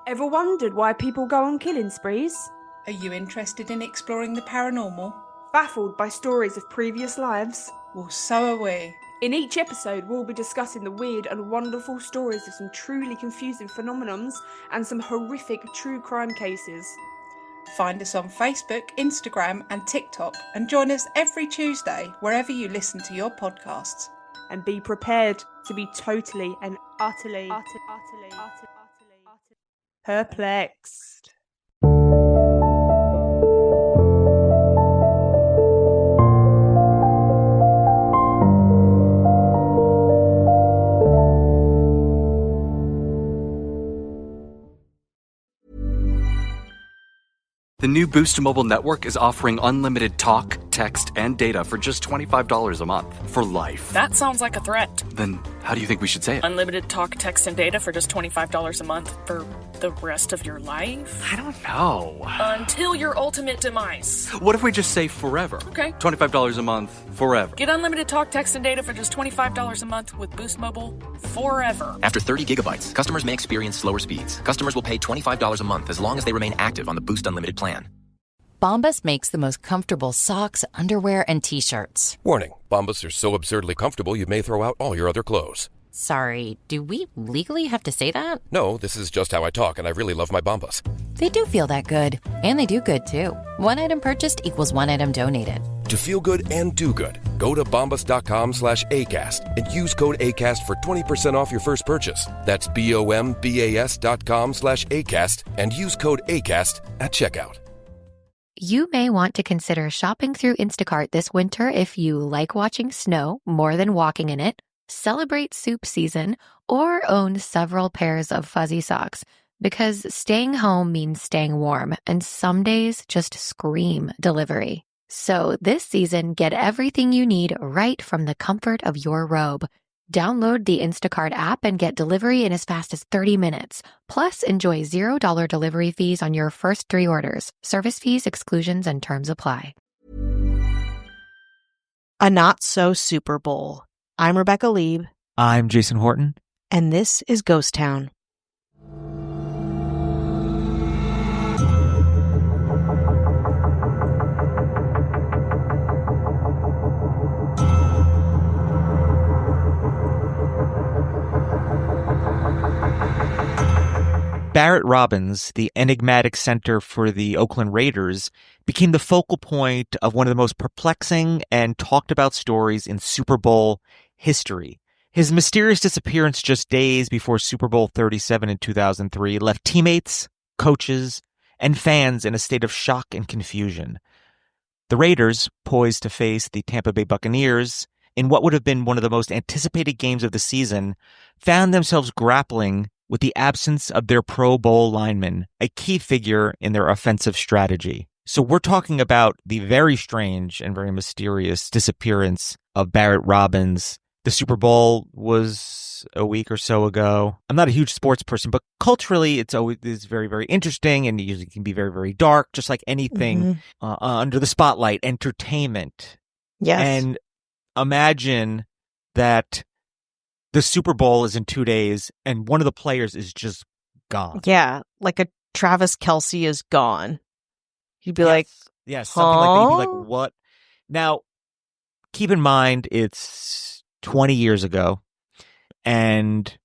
Ever wondered why people go on killing sprees? Are you interested in exploring the paranormal? Baffled by stories of previous lives? Well, so are we. In each episode, we'll be discussing the weird and wonderful stories of some truly confusing phenomenons and some horrific true crime cases. Find us on Facebook, Instagram and TikTok and join us every Tuesday wherever you listen to your podcasts. And be prepared to be totally and utterly perplexed. The new Boost Mobile network is offering unlimited talk, text, and data for just $25 a month for life. That sounds like a threat. Then how do you think we should say it? Unlimited talk, text, and data for just $25 a month for the rest of your life? I don't know. Until your ultimate demise. What if we just say forever? Okay. $25 a month, forever. Get unlimited talk, text, and data for just $25 a month with Boost Mobile forever. After 30 gigabytes, customers may experience slower speeds. Customers will pay $25 a month as long as they remain active on the Boost Unlimited plan. Bombas makes the most comfortable socks, underwear, and T-shirts. Warning, Bombas are so absurdly comfortable you may throw out all your other clothes. Sorry, do we legally have to say that? No, this is just how I talk, and I really love my Bombas. They do feel that good. And they do good, too. One item purchased equals one item donated. To feel good and do good, go to bombas.com/ACAST and use code ACAST for 20% off your first purchase. That's BOMBAS.com/ACAST and use code ACAST at checkout. You may want to consider shopping through Instacart this winter if you like watching snow more than walking in it, celebrate soup season, or own several pairs of fuzzy socks. Because staying home means staying warm, and some days just scream delivery. So this season, get everything you need right from the comfort of your robe. Download the Instacart app and get delivery in as fast as 30 minutes. Plus, enjoy $0 delivery fees on your first 3 orders. Service fees, exclusions, and terms apply. A Not So Super Bowl. I'm Rebecca Lieb. I'm Jason Horton. And this is Ghost Town. Barret Robbins, the enigmatic center for the Oakland Raiders, became the focal point of one of the most perplexing and talked about stories in Super Bowl history. His mysterious disappearance just days before Super Bowl 37 in 2003 left teammates, coaches, and fans in a state of shock and confusion. The Raiders, poised to face the Tampa Bay Buccaneers in what would have been one of the most anticipated games of the season, found themselves grappling with the absence of their Pro Bowl lineman, a key figure in their offensive strategy. So we're talking about the very strange and very mysterious disappearance of Barret Robbins. The Super Bowl was a week or so ago. I'm not a huge sports person, but culturally it's always very, very interesting, and it usually can be very, very dark, just like anything under the spotlight, entertainment. Yes. And imagine that the Super Bowl is in 2 days, and one of the players is just gone. Yeah, like a Travis Kelce is gone. You'd be like, yes, something like that. You'd be like, what? Now, keep in mind, it's 20 years ago, and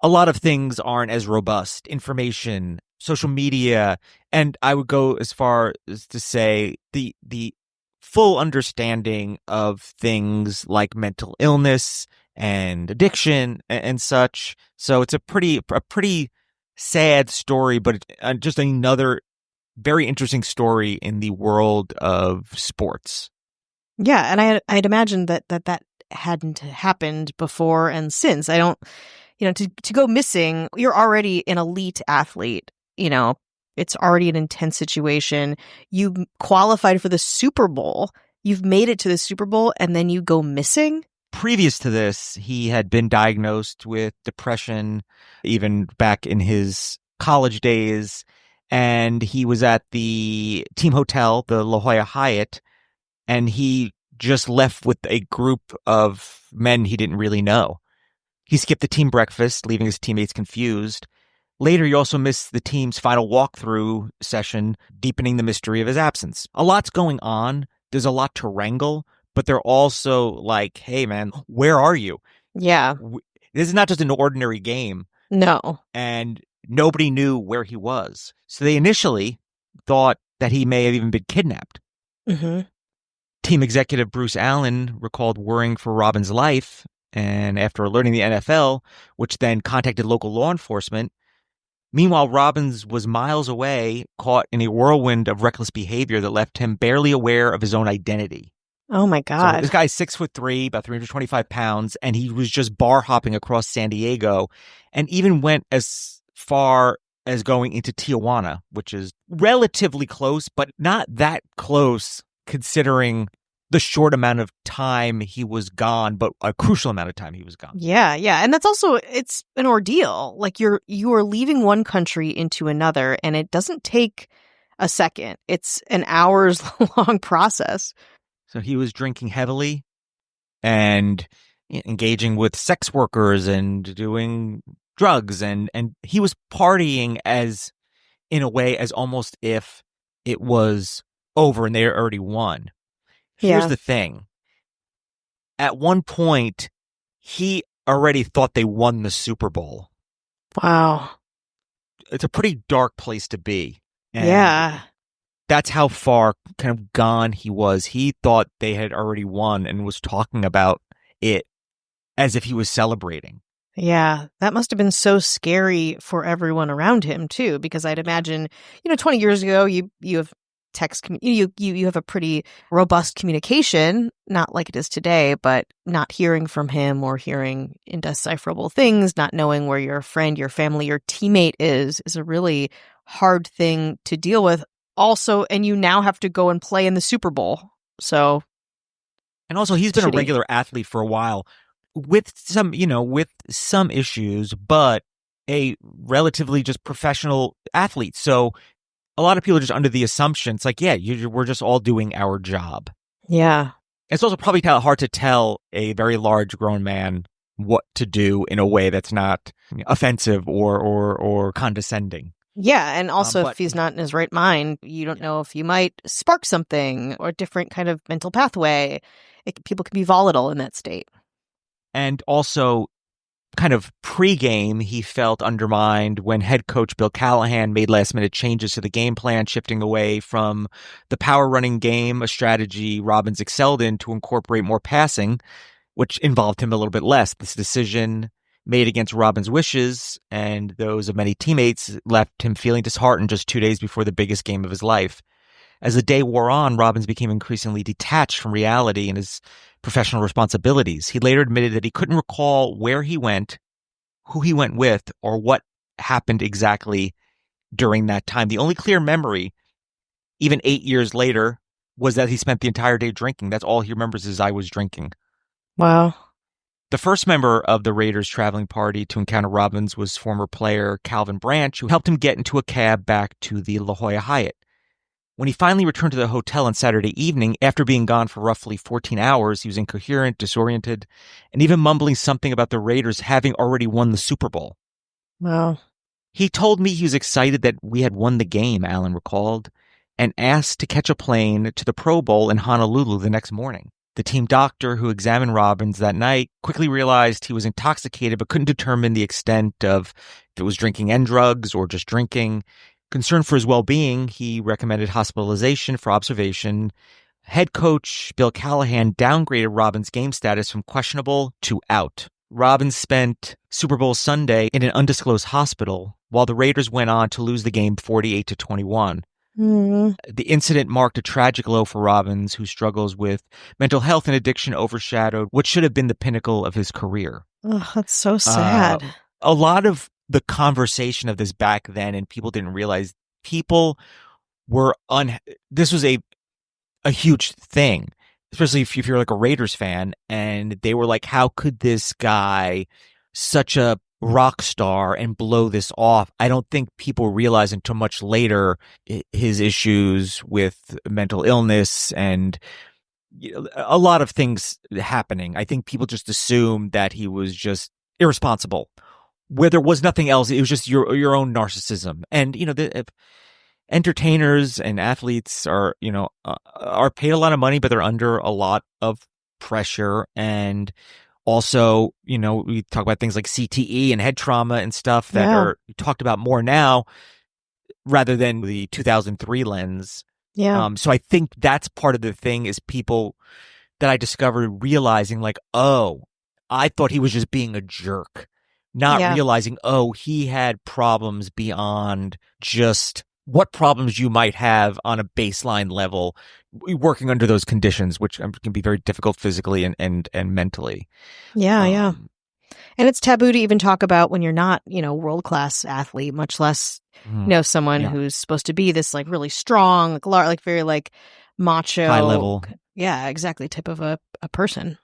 a lot of things aren't as robust. Information, social media, and I would go as far as to say the full understanding of things like mental illness and addiction and such. So it's a pretty sad story, but just another very interesting story in the world of sports. Yeah, and I'd imagine that hadn't happened before and since. I don't, to go missing, you're already an elite athlete, it's already an intense situation. You qualified for the Super Bowl. You've made it to the Super Bowl, and then you go missing? Previous to this, he had been diagnosed with depression even back in his college days, and he was at the team hotel, the La Jolla Hyatt, and he just left with a group of men he didn't really know. He skipped the team breakfast, leaving his teammates confused, Later, you also miss the team's final walkthrough session, deepening the mystery of his absence. A lot's going on. There's a lot to wrangle, but they're also like, hey, man, where are you? Yeah. This is not just an ordinary game. No. And nobody knew where he was. So they initially thought that he may have even been kidnapped. Mm-hmm. Team executive Bruce Allen recalled worrying for Robbins' life, and after alerting the NFL, which then contacted local law enforcement. Meanwhile, Robbins was miles away, caught in a whirlwind of reckless behavior that left him barely aware of his own identity. Oh my God. So this guy's 6'3", about 325 pounds, and he was just bar hopping across San Diego, and even went as far as going into Tijuana, which is relatively close, but not that close considering the short amount of time he was gone, but a crucial amount of time he was gone. Yeah. And that's also, it's an ordeal. Like you are leaving one country into another, and it doesn't take a second. It's an hours long process. So he was drinking heavily and engaging with sex workers and doing drugs, and he was partying as, in a way, as almost if it was over and they already won. Here's the thing. At one point, he already thought they won the Super Bowl. Wow. It's a pretty dark place to be. And yeah. That's how far kind of gone he was. He thought they had already won and was talking about it as if he was celebrating. Yeah, that must have been so scary for everyone around him too, because I'd imagine, 20 years ago, you have text, you have a pretty robust communication, not like it is today, but not hearing from him or hearing indecipherable things, not knowing where your friend, your family, your teammate is a really hard thing to deal with. Also, and you now have to go and play in the Super Bowl. So, and also he's been a regular athlete for a while with some issues, but a relatively just professional athlete. So a lot of people are just under the assumption it's like, yeah, we're just all doing our job. Yeah. It's also probably hard to tell a very large grown man what to do in a way that's not offensive or condescending. Yeah, and also if he's not in his right mind, you don't know if you might spark something or a different kind of mental pathway. People can be volatile in that state. And also, kind of pre-game, he felt undermined when head coach Bill Callahan made last-minute changes to the game plan, shifting away from the power running game, a strategy Robbins excelled in, to incorporate more passing, which involved him a little bit less. This decision, made against Robbins' wishes and those of many teammates, left him feeling disheartened just 2 days before the biggest game of his life. As the day wore on, Robbins became increasingly detached from reality and his professional responsibilities. He later admitted that he couldn't recall where he went, who he went with, or what happened exactly during that time. The only clear memory, even 8 years later, was that he spent the entire day drinking. That's all he remembers is I was drinking. Wow. The first member of the Raiders traveling party to encounter Robbins was former player Calvin Branch, who helped him get into a cab back to the La Jolla Hyatt. When he finally returned to the hotel on Saturday evening, after being gone for roughly 14 hours, he was incoherent, disoriented, and even mumbling something about the Raiders having already won the Super Bowl. Wow. He told me he was excited that we had won the game, Allen recalled, and asked to catch a plane to the Pro Bowl in Honolulu the next morning. The team doctor who examined Robbins that night quickly realized he was intoxicated but couldn't determine the extent of if it was drinking and drugs or just drinking. Concerned for his well-being, he recommended hospitalization for observation. Head coach Bill Callahan downgraded Robbins' game status from questionable to out. Robbins spent Super Bowl Sunday in an undisclosed hospital, while the Raiders went on to lose the game 48-21. Mm-hmm. The incident marked a tragic low for Robbins, whose struggles with mental health and addiction overshadowed what should have been the pinnacle of his career. Oh, that's so sad. A lot of the conversation of this back then, and people didn't realize, people were this was a huge thing, especially if you're like a Raiders fan, and they were like, how could this guy, such a rock star, and blow this off? I don't think people realize until much later his issues with mental illness and a lot of things happening. I think people just assume that he was just irresponsible where there was nothing else. It was just your own narcissism. And, the entertainers and athletes are paid a lot of money, but they're under a lot of pressure. And also, we talk about things like CTE and head trauma and stuff that are talked about more now rather than the 2003 lens. Yeah. So I think that's part of the thing is people that I discovered realizing like, oh, I thought he was just being a jerk, not realizing, oh, he had problems beyond just what problems you might have on a baseline level working under those conditions, which can be very difficult physically and mentally. Yeah. And it's taboo to even talk about when you're not, world-class athlete, much less, someone who's supposed to be this like really strong, like very like macho. High level. Yeah, exactly. Type of a person.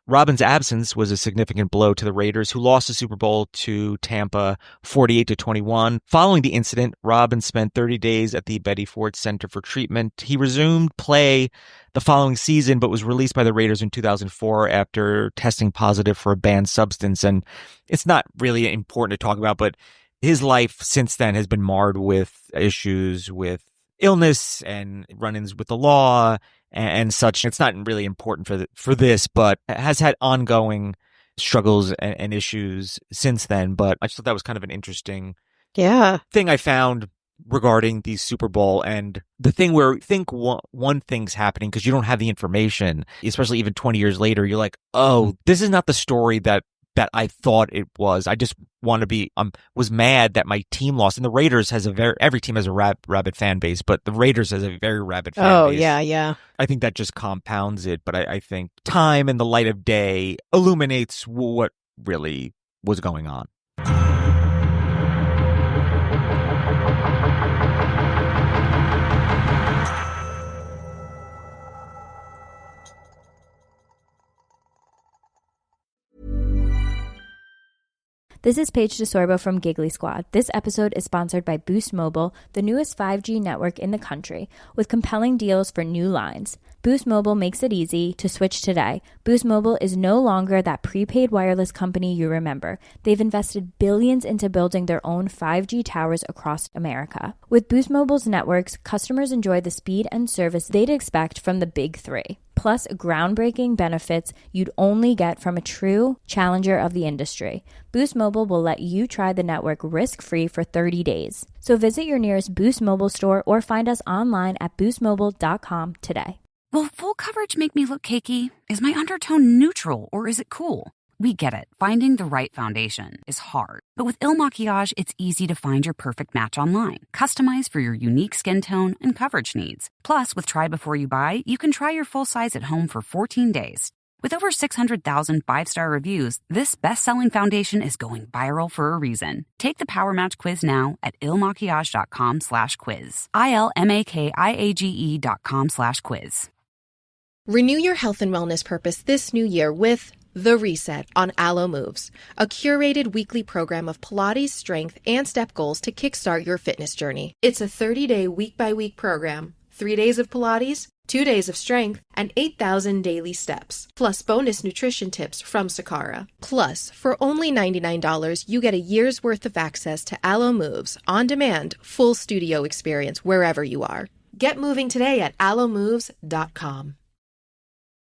Robbins' absence was a significant blow to the Raiders, who lost the Super Bowl to Tampa 48-21. Following the incident, Robbins spent 30 days at the Betty Ford Center for treatment. He resumed play the following season, but was released by the Raiders in 2004 after testing positive for a banned substance. And it's not really important to talk about, but his life since then has been marred with issues with illness and run-ins with the law and such. It's not really important for this, but has had ongoing struggles and issues since then. But I just thought that was kind of an interesting thing I found regarding the Super Bowl, and the thing where you think one thing's happening because you don't have the information, especially even 20 years later, you're like, oh, this is not the story that I thought it was. I just want to be, was mad that my team lost. And the Raiders has every team has a rabid fan base, but the Raiders has a very rabid fan base. Oh, yeah. I think that just compounds it. But I think time and the light of day illuminates what really was going on. This is Paige DeSorbo from Giggly Squad. This episode is sponsored by Boost Mobile, the newest 5G network in the country, with compelling deals for new lines. Boost Mobile makes it easy to switch today. Boost Mobile is no longer that prepaid wireless company you remember. They've invested billions into building their own 5G towers across America. With Boost Mobile's networks, customers enjoy the speed and service they'd expect from the big three. Plus, groundbreaking benefits you'd only get from a true challenger of the industry. Boost Mobile will let you try the network risk-free for 30 days. So visit your nearest Boost Mobile store or find us online at boostmobile.com today. Will full coverage make me look cakey? Is my undertone neutral or is it cool? We get it. Finding the right foundation is hard. But with Il Makiage, it's easy to find your perfect match online. Customized for your unique skin tone and coverage needs. Plus, with Try Before You Buy, you can try your full size at home for 14 days. With over 600,000 5-star reviews, this best-selling foundation is going viral for a reason. Take the Power Match quiz now at ilmakiage.com/quiz. ILMAKIAGE.com/quiz. Renew your health and wellness purpose this new year with The Reset on Alo Moves, a curated weekly program of Pilates, strength, and step goals to kickstart your fitness journey. It's a 30-day week-by-week program, 3 days of Pilates, 2 days of strength, and 8,000 daily steps, plus bonus nutrition tips from Sakara. Plus, for only $99, you get a year's worth of access to Alo Moves, on-demand, full studio experience wherever you are. Get moving today at alomoves.com.